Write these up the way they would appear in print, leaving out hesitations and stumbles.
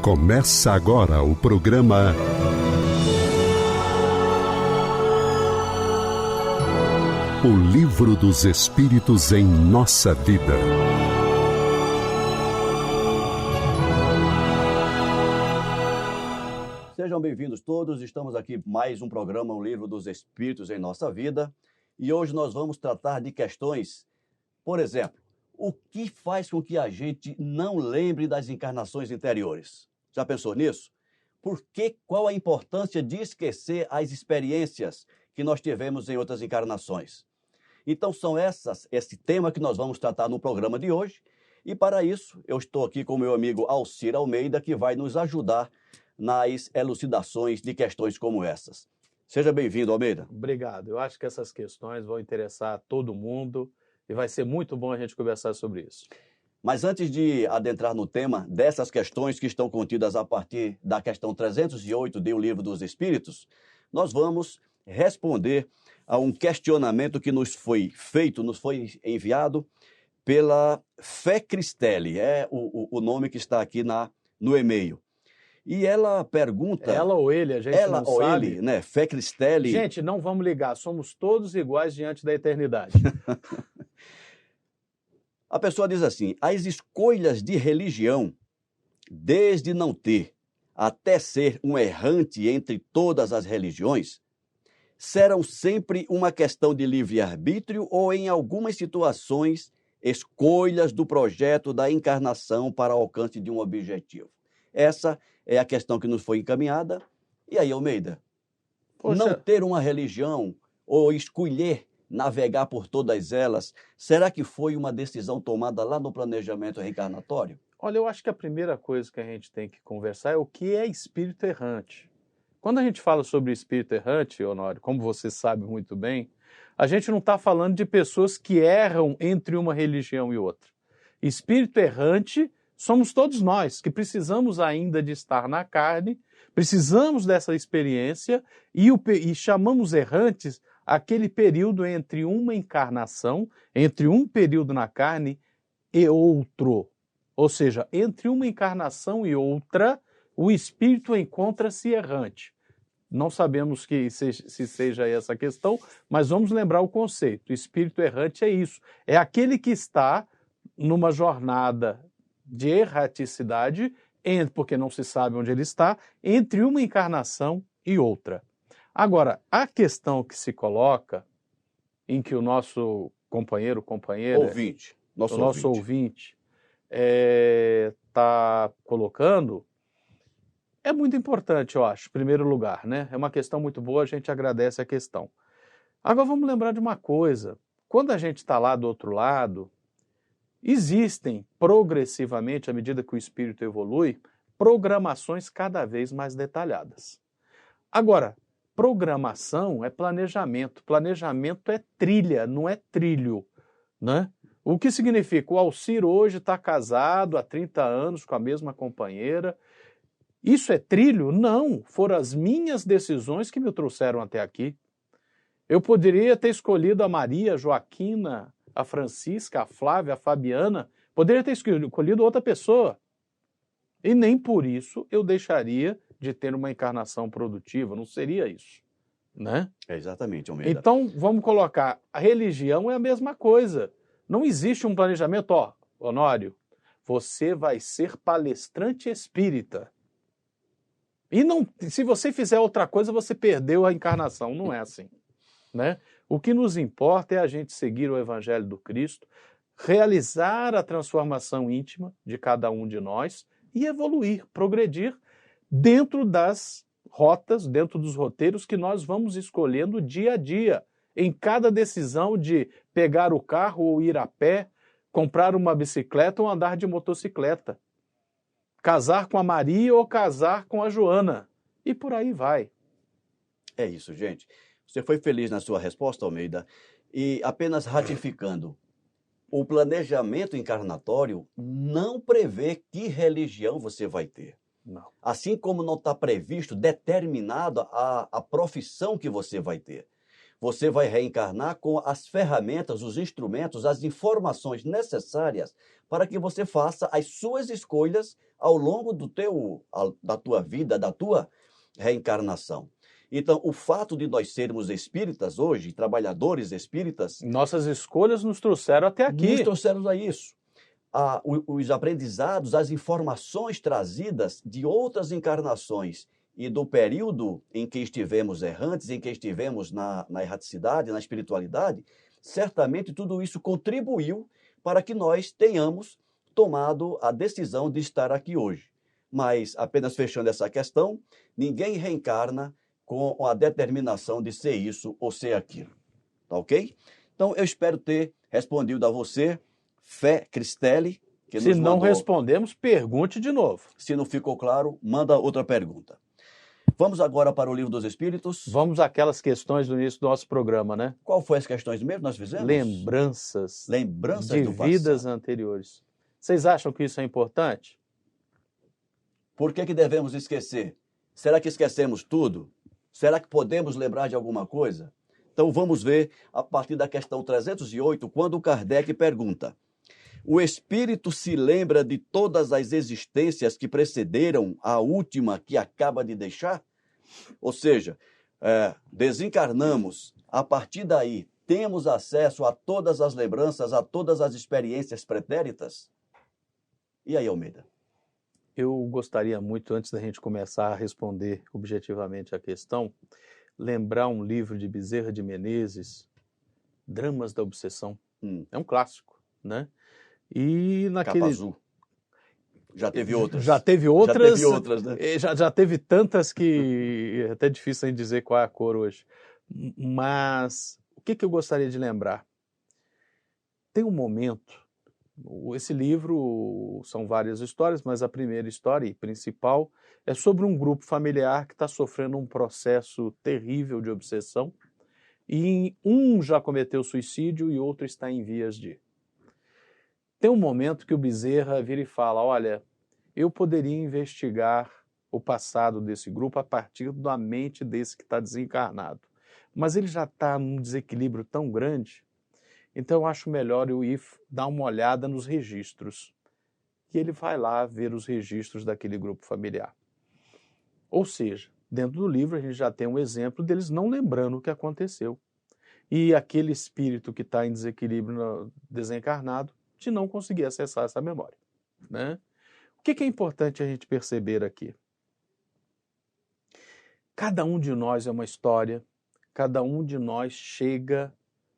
Começa agora o programa O Livro dos Espíritos em Nossa Vida. Sejam bem-vindos todos, estamos aqui mais um programa O Livro dos Espíritos em Nossa Vida e hoje nós vamos tratar de questões, por exemplo, o que faz com que a gente não lembre das encarnações anteriores? Já pensou nisso? Qual a importância de esquecer as experiências que nós tivemos em outras encarnações? Então são esse tema que nós vamos tratar no programa de hoje e para isso eu estou aqui com o meu amigo Alcir Almeida que vai nos ajudar nas elucidações de questões como essas. Seja bem-vindo, Almeida. Obrigado. Eu acho que essas questões vão interessar todo mundo e vai ser muito bom a gente conversar sobre isso. Mas antes de adentrar no tema dessas questões que estão contidas a partir da questão 308 do Livro dos Espíritos, nós vamos responder a um questionamento que nos foi feito, nos foi enviado pela Fé Cristelli, é o nome que está aqui no e-mail. E ela pergunta... Ela ou ele, a gente ela não ou sabe. ele, né? Fé Cristelli... Gente, não vamos ligar, somos todos iguais diante da eternidade. A pessoa diz assim, as escolhas de religião, desde não ter até ser um errante entre todas as religiões, serão sempre uma questão de livre-arbítrio ou, em algumas situações, escolhas do projeto da encarnação para alcance de um objetivo? Essa é a questão que nos foi encaminhada. E aí, Almeida, não ter uma religião ou escolher navegar por todas elas, será que foi uma decisão tomada lá no planejamento reencarnatório? Olha, eu acho que a primeira coisa que a gente tem que conversar é o que é espírito errante. Quando a gente fala sobre espírito errante, Honório, como você sabe muito bem, a gente não está falando de pessoas que erram entre uma religião e outra. Espírito errante somos todos nós, que precisamos ainda de estar na carne, precisamos dessa experiência e chamamos errantes aquele período entre uma encarnação, entre um período na carne e outro. Ou seja, entre uma encarnação e outra, o espírito encontra-se errante. Não sabemos se seja essa a questão, mas vamos lembrar o conceito. O espírito errante é isso. É aquele que está numa jornada de erraticidade, porque não se sabe onde ele está, entre uma encarnação e outra. Agora, a questão que se coloca, em que o nosso Ouvinte está colocando, é muito importante, eu acho, em primeiro lugar, né? É uma questão muito boa, a gente agradece a questão. Agora vamos lembrar de uma coisa, quando a gente está lá do outro lado, existem progressivamente, à medida que o espírito evolui, programações cada vez mais detalhadas. Agora, programação é planejamento. Planejamento é trilha, não é trilho, né? O que significa? O Alcir hoje está casado há 30 anos com a mesma companheira. Isso é trilho? Não. Foram as minhas decisões que me trouxeram até aqui. Eu poderia ter escolhido a Maria, a Joaquina, a Francisca, a Flávia, a Fabiana. Poderia ter escolhido outra pessoa. E nem por isso eu deixaria de ter uma encarnação produtiva, não seria isso, né? É exatamente, Almeida. Então, vamos colocar, a religião é a mesma coisa. Não existe um planejamento, Honório, você vai ser palestrante espírita. E não, se você fizer outra coisa, você perdeu a encarnação, não é assim, né? O que nos importa é a gente seguir o Evangelho do Cristo, realizar a transformação íntima de cada um de nós e evoluir, progredir dentro das rotas, dentro dos roteiros que nós vamos escolhendo dia a dia, em cada decisão de pegar o carro ou ir a pé, comprar uma bicicleta ou andar de motocicleta, casar com a Maria ou casar com a Joana, e por aí vai. É isso, gente. Você foi feliz na sua resposta, Almeida, e apenas ratificando, o planejamento encarnatório não prevê que religião você vai ter. Não. Assim como não está previsto, determinado a profissão que você vai ter. Você vai reencarnar com as ferramentas, os instrumentos, as informações necessárias para que você faça as suas escolhas ao longo da tua vida, da tua reencarnação. Então, o fato de nós sermos espíritas hoje, trabalhadores espíritas, Nossas escolhas nos trouxeram até aqui. nos trouxeram a isso. Os aprendizados, as informações trazidas de outras encarnações e do período em que estivemos errantes, em que estivemos na erraticidade, na espiritualidade, certamente tudo isso contribuiu para que nós tenhamos tomado a decisão de estar aqui hoje. Mas, apenas fechando essa questão, ninguém reencarna com a determinação de ser isso ou ser aquilo. Tá ok? Então, eu espero ter respondido a você, Fé Cristelli, que Se nos não mandou. respondemos, pergunte de novo. Se não ficou claro, manda outra pergunta. Vamos agora para o Livro dos Espíritos. Vamos àquelas questões do início do nosso programa, né? Qual foi as questões mesmo que nós fizemos? Lembranças Lembranças de do vidas passado. anteriores. Vocês acham que isso é importante? Por que devemos esquecer? Será que esquecemos tudo? Será que podemos lembrar de alguma coisa? Então vamos ver a partir da questão 308, quando Kardec pergunta: o espírito se lembra de todas as existências que precederam a última que acaba de deixar? Ou seja, desencarnamos, a partir daí temos acesso a todas as lembranças, a todas as experiências pretéritas? E aí, Almeida? Eu gostaria muito, antes da gente começar a responder objetivamente a questão, lembrar um livro de Bezerra de Menezes, Dramas da Obsessão. É um clássico, né? E naquele... Capa azul. Já teve outras. Já teve outras. Já teve outras, né? Já teve tantas que é até difícil a gente dizer qual é a cor hoje. Mas o que eu gostaria de lembrar? Tem um momento, esse livro são várias histórias, mas a primeira história e principal é sobre um grupo familiar que está sofrendo um processo terrível de obsessão e um já cometeu suicídio e outro está em vias de. Tem um momento que o Bezerra vira e fala: olha, eu poderia investigar o passado desse grupo a partir da mente desse que está desencarnado, mas ele já está num desequilíbrio tão grande, então eu acho melhor eu ir dar uma olhada nos registros. E ele vai lá ver os registros daquele grupo familiar. Ou seja, dentro do livro a gente já tem um exemplo deles não lembrando o que aconteceu. E aquele espírito que está em desequilíbrio desencarnado de não conseguir acessar essa memória, né? O que é importante a gente perceber aqui? Cada um de nós é uma história, cada um de nós chega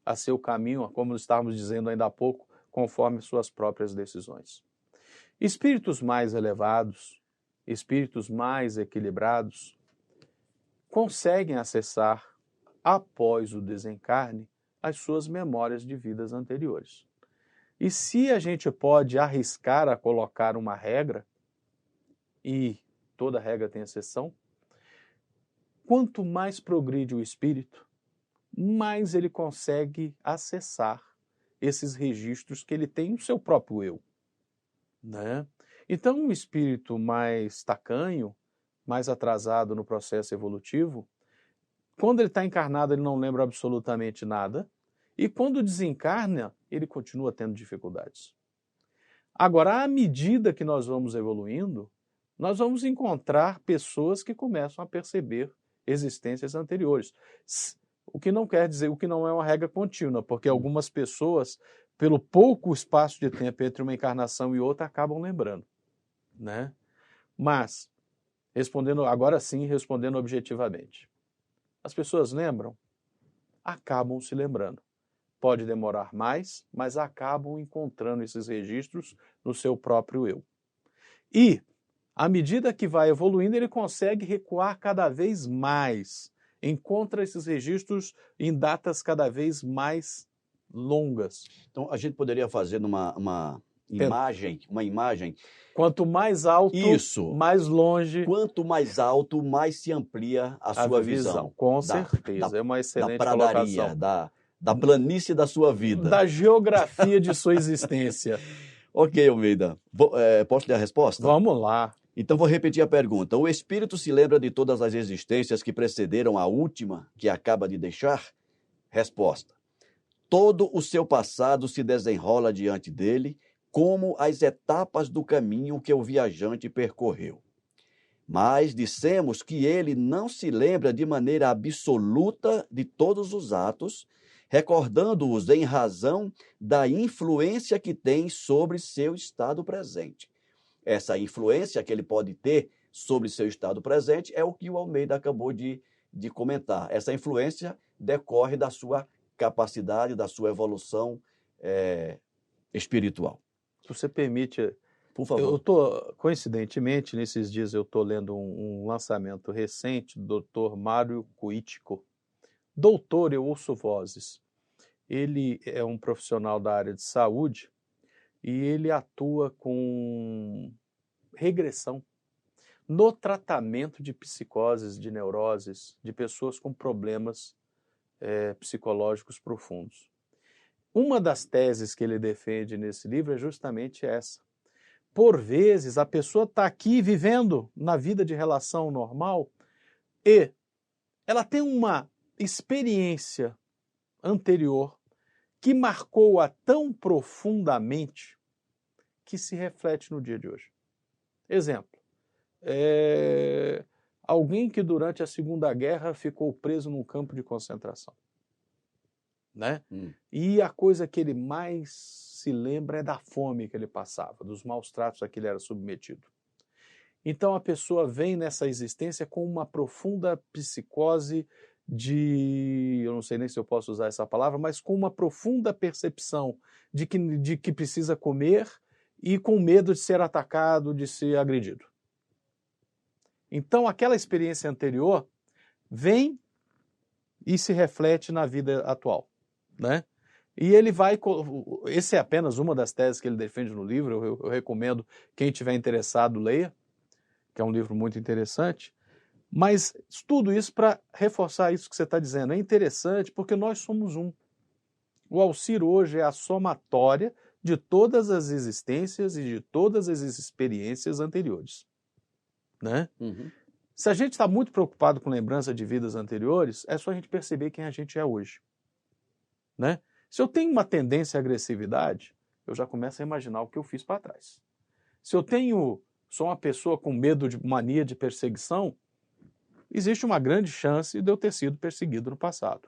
a seu caminho, como estávamos dizendo ainda há pouco, conforme suas próprias decisões. Espíritos mais elevados, espíritos mais equilibrados, conseguem acessar, após o desencarne, as suas memórias de vidas anteriores. E se a gente pode arriscar a colocar uma regra, e toda regra tem exceção, quanto mais progride o espírito, mais ele consegue acessar esses registros que ele tem no seu próprio eu, né? Então, um espírito mais tacanho, mais atrasado no processo evolutivo, quando ele está encarnado, ele não lembra absolutamente nada, e quando desencarna, ele continua tendo dificuldades. Agora, à medida que nós vamos evoluindo, nós vamos encontrar pessoas que começam a perceber existências anteriores. O que não quer dizer, o que não é uma regra contínua, porque algumas pessoas, pelo pouco espaço de tempo entre uma encarnação e outra, acabam lembrando, né? Mas, agora sim, respondendo objetivamente. As pessoas lembram? Acabam se lembrando. Pode demorar mais, mas acabam encontrando esses registros no seu próprio eu. E, à medida que vai evoluindo, ele consegue recuar cada vez mais. Encontra esses registros em datas cada vez mais longas. Então, a gente poderia fazer uma imagem. Quanto mais alto, Isso. mais longe. Quanto mais alto, mais se amplia a sua visão. Com certeza, é uma excelente da pradaria, colocação. Da planície da sua vida. Da geografia de sua existência. Ok, Almeida. Posso ler a resposta? Vamos lá. Então vou repetir a pergunta. O espírito se lembra de todas as existências que precederam a última que acaba de deixar? Resposta. Todo o seu passado se desenrola diante dele, como as etapas do caminho que o viajante percorreu. Mas dissemos que ele não se lembra de maneira absoluta de todos os atos, recordando-os em razão da influência que tem sobre seu estado presente. Essa influência que ele pode ter sobre seu estado presente é o que o Almeida acabou de comentar. Essa influência decorre da sua capacidade, da sua evolução espiritual. Se você permite, Por favor. coincidentemente, nesses dias eu estou lendo um lançamento recente do Dr. Mário Cuítico. Doutor, eu ouço vozes. Ele é um profissional da área de saúde e ele atua com regressão no tratamento de psicoses, de neuroses, de pessoas com problemas psicológicos profundos. Uma das teses que ele defende nesse livro é justamente essa. Por vezes, a pessoa está aqui vivendo na vida de relação normal e ela tem uma experiência anterior que marcou-a tão profundamente que se reflete no dia de hoje. Exemplo, alguém que durante a Segunda Guerra ficou preso num campo de concentração. Né? E a coisa que ele mais se lembra é da fome que ele passava, dos maus tratos a que ele era submetido. Então a pessoa vem nessa existência com uma profunda psicose eu não sei nem se eu posso usar essa palavra, mas com uma profunda percepção de que precisa comer e com medo de ser atacado, de ser agredido. Então aquela experiência anterior vem e se reflete na vida atual. Né? E ele esse é apenas uma das teses que ele defende no livro, eu recomendo quem tiver interessado leia, que é um livro muito interessante, mas tudo isso para reforçar isso que você está dizendo, é interessante porque nós somos um. O Alcir hoje é a somatória de todas as existências e de todas as experiências anteriores. Né? Se a gente está muito preocupado com lembrança de vidas anteriores, é só a gente perceber quem a gente é hoje. Né? Se eu tenho uma tendência à agressividade, eu já começo a imaginar o que eu fiz para trás. Se eu sou uma pessoa com medo de mania de perseguição, existe uma grande chance de eu ter sido perseguido no passado.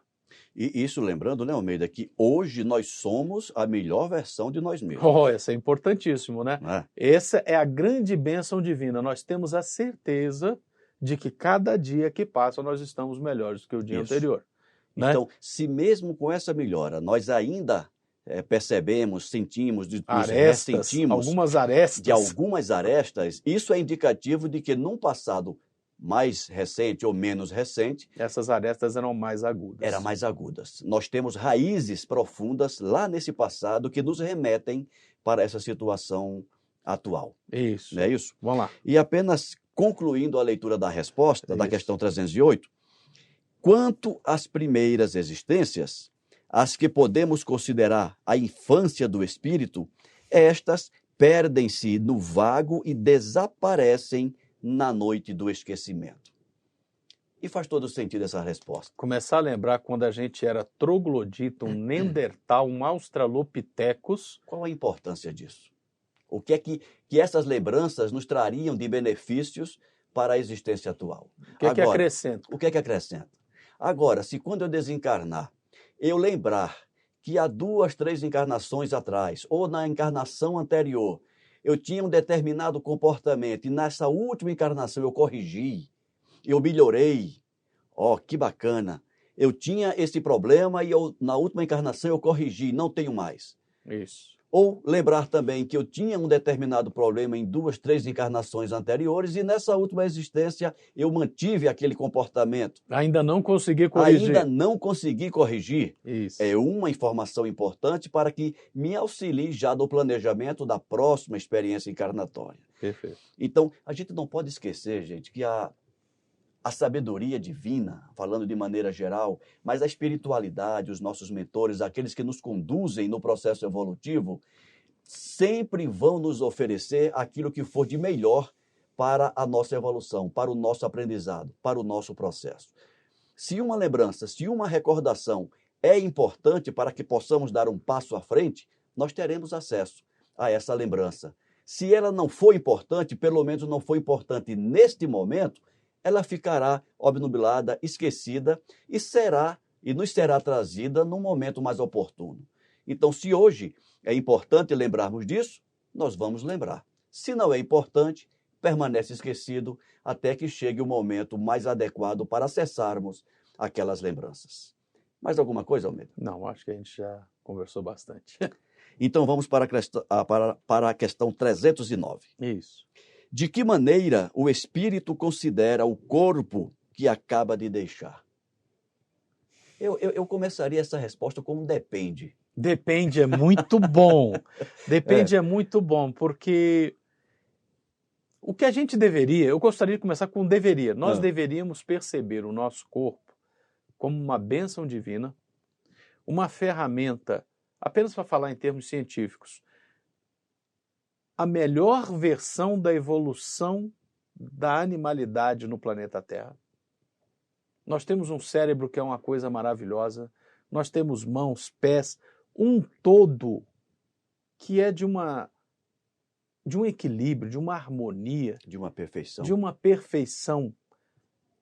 E isso lembrando, né, Almeida, que hoje nós somos a melhor versão de nós mesmos. Isso é importantíssimo, né? Essa é a grande bênção divina. Nós temos a certeza de que cada dia que passa nós estamos melhores do que o dia anterior. Né? Então, se mesmo com essa melhora nós ainda percebemos, sentimos, nos ressentimos de algumas arestas, isso é indicativo de que num passado mais recente ou menos recente, essas arestas eram mais agudas. Eram mais agudas. Nós temos raízes profundas lá nesse passado que nos remetem para essa situação atual. Isso. Não é isso? Vamos lá. E apenas concluindo a leitura da resposta, da questão 308, quanto às primeiras existências, as que podemos considerar a infância do espírito, estas perdem-se no vago e desaparecem na noite do esquecimento. E faz todo sentido essa resposta. Começar a lembrar quando a gente era troglodita, um Neandertal, um Australopithecus. Qual a importância disso? O que é que essas lembranças nos trariam de benefícios para a existência atual? O que é que acrescenta? O que é que acrescenta? Agora, se quando eu desencarnar, eu lembrar que há 2, 3 encarnações atrás, ou na encarnação anterior, eu tinha um determinado comportamento e nessa última encarnação eu corrigi, eu melhorei. Que bacana. Eu tinha esse problema e na última encarnação eu corrigi, não tenho mais. Isso. Ou lembrar também que eu tinha um determinado problema em 2, 3 encarnações anteriores e nessa última existência eu mantive aquele comportamento. Ainda não consegui corrigir. Ainda não consegui corrigir. Isso. É uma informação importante para que me auxilie já no planejamento da próxima experiência encarnatória. Perfeito. Então, a gente não pode esquecer, gente, que a sabedoria divina, falando de maneira geral, mas a espiritualidade, os nossos mentores, aqueles que nos conduzem no processo evolutivo, sempre vão nos oferecer aquilo que for de melhor para a nossa evolução, para o nosso aprendizado, para o nosso processo. Se uma lembrança, se uma recordação é importante para que possamos dar um passo à frente, nós teremos acesso a essa lembrança. Se ela não for importante, pelo menos não foi importante neste momento, ela ficará obnubilada, esquecida e nos será trazida num momento mais oportuno. Então, se hoje é importante lembrarmos disso, nós vamos lembrar. Se não é importante, permanece esquecido até que chegue o momento mais adequado para acessarmos aquelas lembranças. Mais alguma coisa, Almeida? Não, acho que a gente já conversou bastante. Então vamos para a questão 309. Isso. De que maneira o espírito considera o corpo que acaba de deixar? Eu começaria essa resposta com um depende. Depende é muito bom. Depende é muito bom, porque o que a gente deveria, eu gostaria de começar com deveria. Nós deveríamos perceber o nosso corpo como uma bênção divina, uma ferramenta, apenas para falar em termos científicos, a melhor versão da evolução da animalidade no planeta Terra. Nós temos um cérebro que é uma coisa maravilhosa, nós temos mãos, pés, um todo que é de um equilíbrio, de uma harmonia, de uma perfeição. De uma perfeição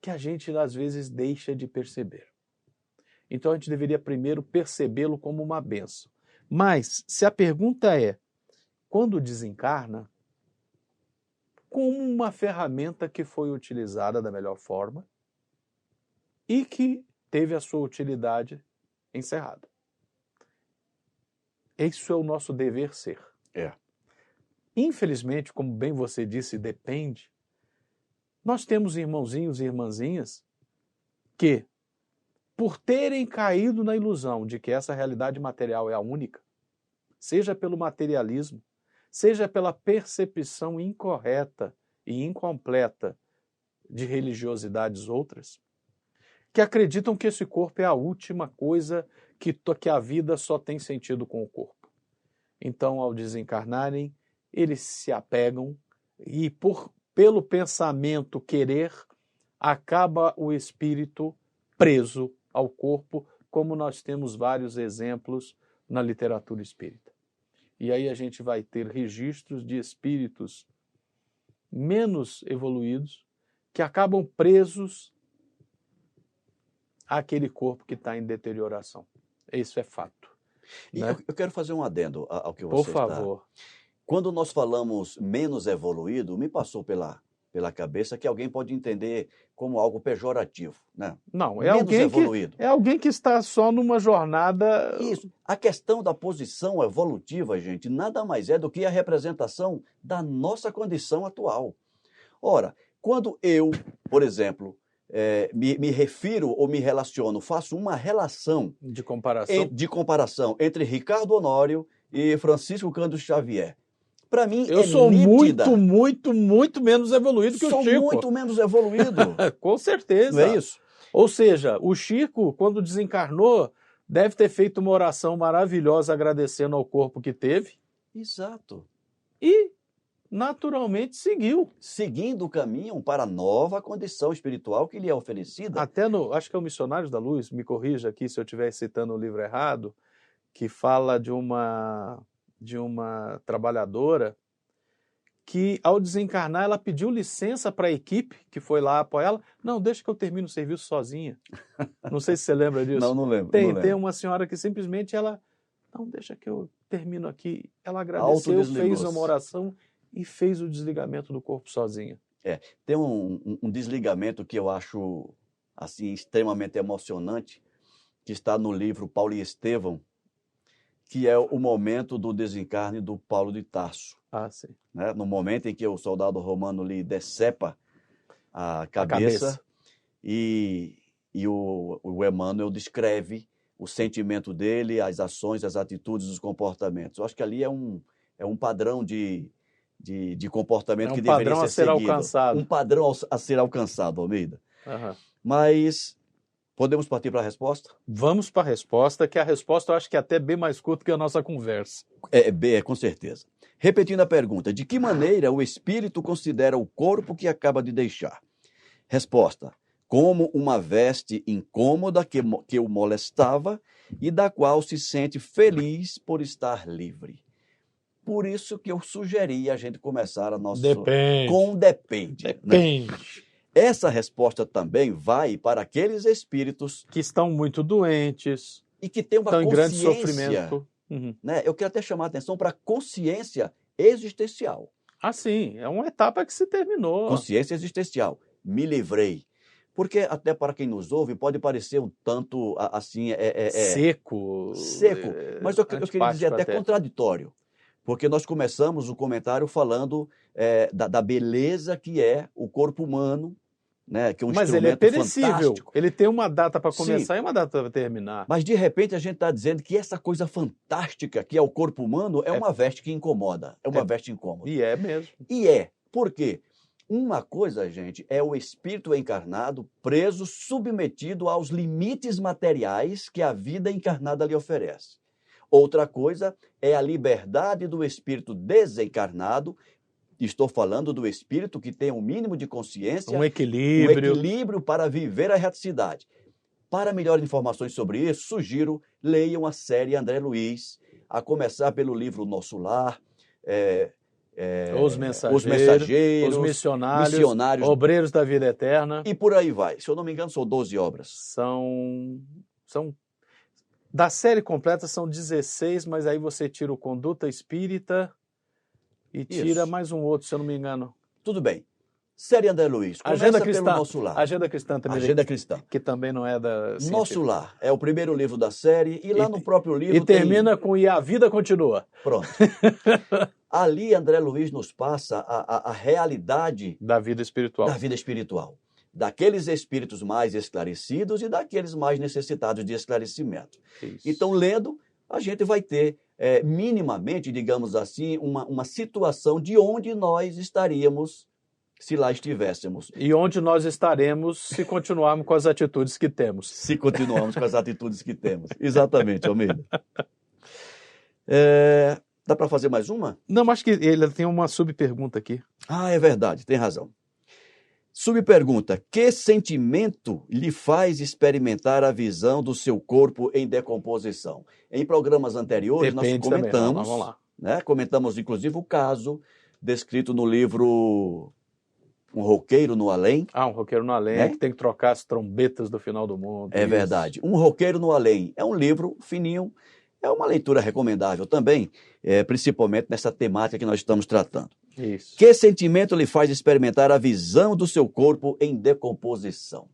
que a gente às vezes deixa de perceber. Então a gente deveria primeiro percebê-lo como uma bênção. Mas se a pergunta é, quando desencarna, como uma ferramenta que foi utilizada da melhor forma e que teve a sua utilidade encerrada. Isso é o nosso dever ser. Infelizmente, como bem você disse, depende. Nós temos irmãozinhos e irmãzinhas que, por terem caído na ilusão de que essa realidade material é a única, seja pelo materialismo, seja pela percepção incorreta e incompleta de religiosidades outras, que acreditam que esse corpo é a última coisa, que a vida só tem sentido com o corpo. Então, ao desencarnarem, eles se apegam e, pelo pensamento querer, acaba o espírito preso ao corpo, como nós temos vários exemplos na literatura espírita. E aí a gente vai ter registros de espíritos menos evoluídos que acabam presos àquele corpo que está em deterioração. Isso é fato. E né? eu quero fazer um adendo ao que você está... Por favor. Quando nós falamos menos evoluído, me passou pela cabeça que alguém pode entender como algo pejorativo, né? Não, é alguém que está só numa jornada... Isso. A questão da posição evolutiva, gente, nada mais é do que a representação da nossa condição atual. Ora, quando eu, por exemplo, me refiro ou me relaciono, faço uma relação de comparação entre Ricardo Honório e Francisco Cândido Xavier. Para mim, eu sou nítida. muito menos evoluído que o Chico. Sou muito menos evoluído. Com certeza. Não é isso? Ou seja, o Chico, quando desencarnou, deve ter feito uma oração maravilhosa agradecendo ao corpo que teve. Exato. E, naturalmente, seguiu. Seguindo o caminho para a nova condição espiritual que lhe é oferecida. Até acho que é o Missionários da Luz, me corrija aqui se eu estiver citando o livro errado, que fala de uma trabalhadora que, ao desencarnar, ela pediu licença para a equipe que foi lá apoiar ela. Não, deixa que eu termine o serviço sozinha. Não sei se você lembra disso. Não lembro. Tem uma senhora que simplesmente não, deixa que eu termino aqui. Ela agradeceu, fez uma oração e fez o desligamento do corpo sozinha. Tem um desligamento que eu acho assim extremamente emocionante, que está no livro Paulo e Estevão, que é o momento do desencarne do Paulo de Tarso. Sim. Né? No momento em que o soldado romano lhe decepa a cabeça. E o Emmanuel descreve o sentimento dele, as ações, as atitudes, os comportamentos. Eu acho que ali é um padrão de comportamento que deveria ser seguido. Alcançado. Um padrão a ser alcançado, Almeida. Uhum. Mas... podemos partir para a resposta? Vamos para a resposta, que a resposta eu acho que é até bem mais curta que a nossa conversa. Com certeza. Repetindo a pergunta, de que maneira o espírito considera o corpo que acaba de deixar? Resposta, como uma veste incômoda que o molestava e da qual se sente feliz por estar livre. Por isso que eu sugeri a gente começar a nossa com depende. Depende. Né? Essa resposta também vai para aqueles espíritos que estão muito doentes e que têm uma estão em grande consciência. Sofrimento. Né? Eu quero até chamar a atenção para a consciência existencial. Ah, sim, é uma etapa que se terminou. Consciência existencial. Me livrei. Porque até para quem nos ouve pode parecer um tanto assim... Seco. Mas eu queria dizer até contraditório. Porque nós começamos o comentário falando da beleza que é o corpo humano, né, que é um mas instrumento ele é perecível. fantástico. Ele tem uma data para começar e uma data para terminar. Mas de repente a gente está dizendo que essa coisa fantástica que é o corpo humano é uma veste que incomoda. É uma veste incômoda. E é mesmo. E é. Por quê? Uma coisa, gente, é o espírito encarnado preso, submetido aos limites materiais que a vida encarnada lhe oferece. Outra coisa é a liberdade do espírito desencarnado. Estou falando do espírito que tem um mínimo de consciência, um equilíbrio. Para viver a reticidade. Para melhores informações sobre isso, sugiro leiam a série André Luiz, a começar pelo livro Nosso Lar, Os Mensageiros, Os Missionários, Obreiros da Vida Eterna. E por aí vai. Se eu não me engano, são 12 obras. São da série completa são 16, mas aí você tira o Conduta Espírita e tira mais um outro, se eu não me engano. Tudo bem. Série André Luiz. Agenda Cristã. Pelo Nosso Lar. Agenda Cristã também. Agenda Cristã. Que também não é da... Nosso Lar. É o primeiro livro da série e lá no próprio livro E termina com E a Vida Continua. Pronto. Ali André Luiz nos passa a realidade da vida espiritual. Da vida espiritual. Daqueles espíritos mais esclarecidos e daqueles mais necessitados de esclarecimento. Isso. Então, lendo, a gente vai ter minimamente, digamos assim, uma situação de onde nós estaríamos se lá estivéssemos. E onde nós estaremos se continuarmos com as atitudes que temos. Se continuarmos com as atitudes que temos. Exatamente, Almeida. Dá para fazer mais uma? Não, acho que ele tem uma subpergunta aqui. Ah, é verdade, tem razão. Subpergunta: que sentimento lhe faz experimentar a visão do seu corpo em decomposição? Em programas anteriores nós comentamos, vamos lá. Né, comentamos inclusive o caso descrito no livro Um Roqueiro no Além. Um Roqueiro no Além, que tem que trocar as trombetas do final do mundo. É verdade. Um Roqueiro no Além é um livro fininho, é uma leitura recomendável também, principalmente nessa temática que nós estamos tratando. Isso. Que sentimento lhe faz experimentar a visão do seu corpo em decomposição?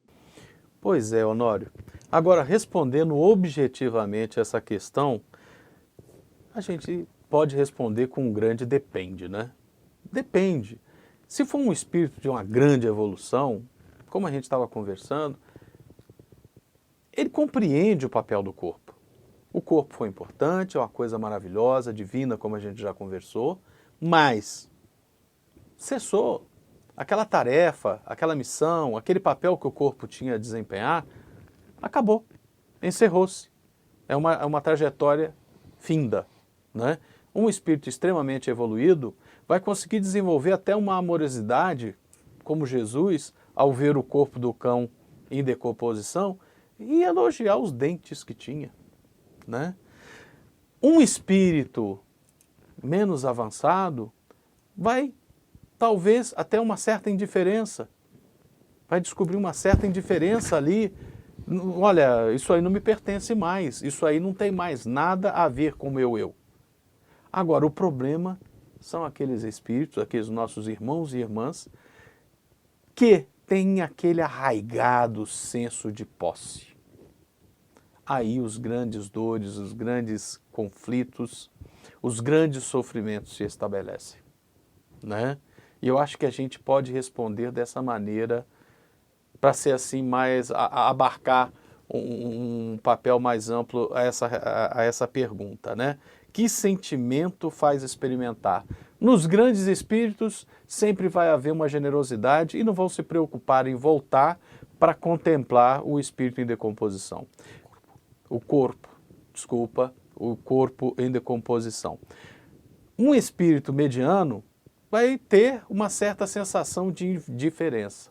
Pois é, Honório. Agora, respondendo objetivamente essa questão, a gente pode responder com um grande depende, né? Depende. Se for um espírito de uma grande evolução, como a gente estava conversando, ele compreende o papel do corpo. O corpo foi importante, é uma coisa maravilhosa, divina, como a gente já conversou, mas cessou aquela tarefa, aquela missão, aquele papel que o corpo tinha a desempenhar, acabou, encerrou-se. É uma trajetória finda, né? Um espírito extremamente evoluído vai conseguir desenvolver até uma amorosidade, como Jesus, ao ver o corpo do cão em decomposição, e elogiar os dentes que tinha, né? Um espírito menos avançado vai talvez até uma certa indiferença, vai descobrir uma certa indiferença ali. Olha, isso aí não me pertence mais, isso aí não tem mais nada a ver com o meu eu. Agora, o problema são aqueles espíritos, aqueles nossos irmãos e irmãs, que têm aquele arraigado senso de posse. Aí os grandes dores, os grandes conflitos, os grandes sofrimentos se estabelecem, né? E eu acho que a gente pode responder dessa maneira para ser assim mais, abarcar um papel mais amplo a essa pergunta, né? Que sentimento faz experimentar? Nos grandes espíritos sempre vai haver uma generosidade e não vão se preocupar em voltar para contemplar o espírito em decomposição. O corpo em decomposição. Um espírito mediano vai ter uma certa sensação de diferença.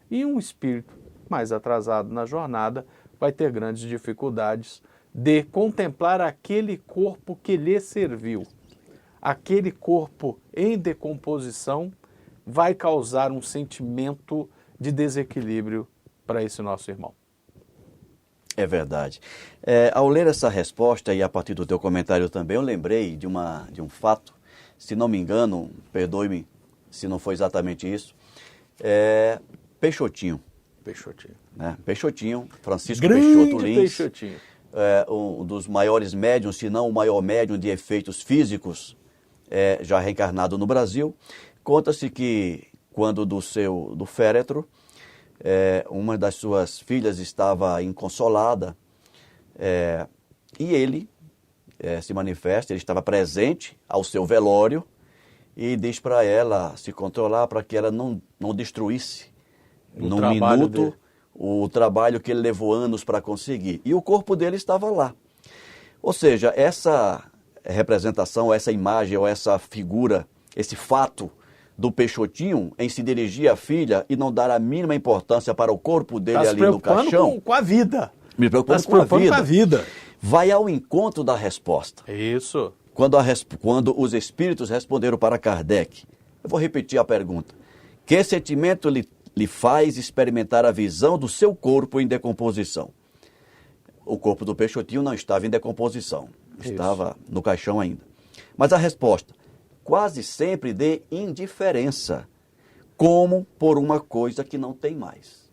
E um espírito mais atrasado na jornada, vai ter grandes dificuldades de contemplar aquele corpo que lhe serviu. Aquele corpo em decomposição vai causar um sentimento de desequilíbrio para esse nosso irmão. É verdade. Ao ler essa resposta e a partir do teu comentário também, eu lembrei de um fato, se não me engano, perdoe-me se não foi exatamente isso, Peixotinho. Peixotinho. Né? Peixotinho, Francisco Grande Peixoto Lins, Peixotinho. Um dos maiores médiuns, se não o maior médium de efeitos físicos, já reencarnado no Brasil. Conta-se que quando do féretro, uma das suas filhas estava inconsolada, e ele se manifesta, ele estava presente ao seu velório e diz para ela se controlar para que ela não destruísse num minuto o trabalho que ele levou anos para conseguir. E o corpo dele estava lá. Ou seja, essa representação, essa imagem ou essa figura, esse fato do Peixotinho em se dirigir à filha e não dar a mínima importância para o corpo dele ali no caixão. Com a vida. Me preocupando Tá se preocupando com a vida. vida. Vai ao encontro da resposta. Isso. Quando os espíritos responderam para Kardec, eu vou repetir a pergunta. Que sentimento lhe faz experimentar a visão do seu corpo em decomposição? O corpo do Peixotinho não estava em decomposição. Estava no caixão ainda. Mas a resposta, quase sempre de indiferença, como por uma coisa que não tem mais.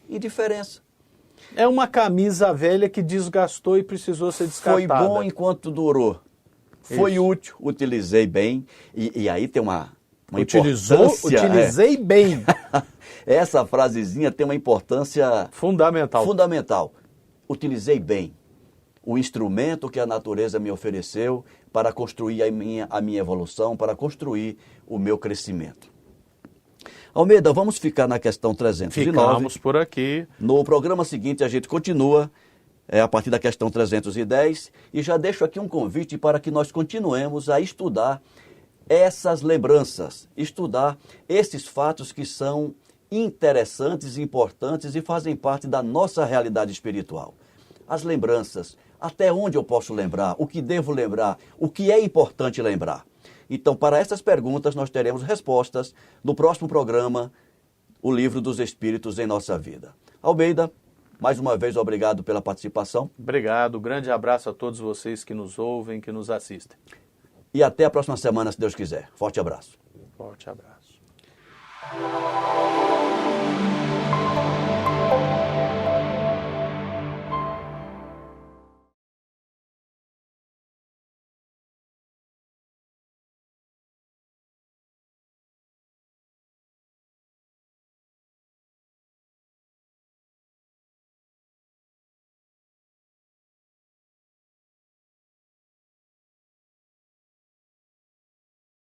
Indiferença. É uma camisa velha que desgastou e precisou ser descartada. Foi bom enquanto durou. Foi útil, utilizei bem. E aí tem uma importância. Utilizei bem. Essa frasezinha tem uma importância fundamental. Utilizei bem o instrumento que a natureza me ofereceu para construir a minha evolução, para construir o meu crescimento. Almeida, vamos ficar na questão 309. Ficamos por aqui. No programa seguinte a gente continua a partir da questão 310 e já deixo aqui um convite para que nós continuemos a estudar essas lembranças, estudar esses fatos que são interessantes, importantes e fazem parte da nossa realidade espiritual. As lembranças, até onde eu posso lembrar, o que devo lembrar, o que é importante lembrar. Então, para essas perguntas, nós teremos respostas no próximo programa, O Livro dos Espíritos em Nossa Vida. Almeida, mais uma vez, obrigado pela participação. Obrigado, grande abraço a todos vocês que nos ouvem, que nos assistem. E até a próxima semana, se Deus quiser. Forte abraço. Forte abraço.